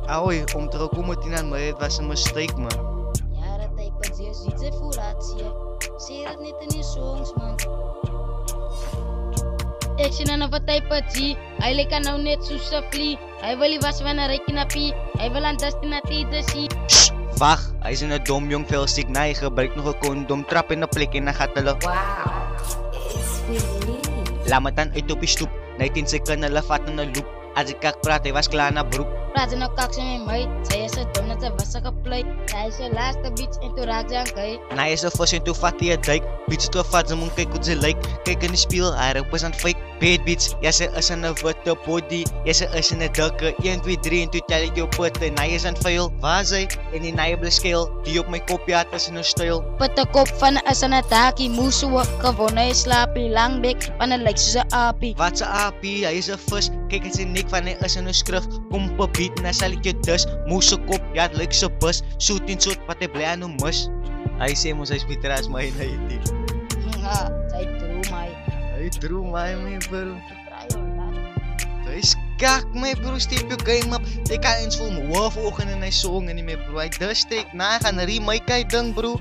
Auwe, om te komen aan mij, het was een mistake, man. Ja, dat hij pas je ziet ze voor laat zie je. Zie dat niet in die songs, man. Ik zie nou wat hij pas zie. Hij lijkt nou net zo safli. Hij wil was van een rekenapie. Hij wil aan destinati de zie. Wacht, hij is een dom jong velstiek. Nou, je gebruikt nog een condom, trap in de plek en dan gaat hulle. Laat me dan uit op je stoep. 19 seconden, hulle vat in een loop. Als ik kak praat, hij was klaar naar broek. Praat ze nou kak ze met mij. Zij is zo dom dat ze was gepleit. Hij is zijn laatste bitch en toen raakt ze aan kei. Nou, hij is een vos en toen vat hij het dijk. Bitch, toe vat ze moet kijken hoe ze lijkt. Kijk in de spiegel, hij roept is aan fake. Bad bitch, ja ze is in een witte body. Ja ze is in een dikke 1, 2, 3 en toen tel ik jou putten. Nou, hij is aan vuil, waar zij? En die naaible scale, die op mijn kopje had is in een stijl. Put de kop van een is aan het hakie. Moes zo gewoon hij slaapie. Lang bek van een lijkt ze apie. Wat ze apie, hij is een vis. Kijk eens in nek van hij is in een skrif. Kom op beat, en dan zal ik je dus. Moes ze kop, ja het lijkt ze bus. Zoet in zoet, wat hij blij aan hem mis. Hij zei moes, hij is beter als mij, nee die. Ja, zij droeg mij. Hij droeg mij, mijn bro. Hij is kak, mijn bro, step je game up. Ik kan eens voor mijn wolf ogen en hij zongen niet meer, bro. Hij dus steekt na, gaan remake, hij ding, bro.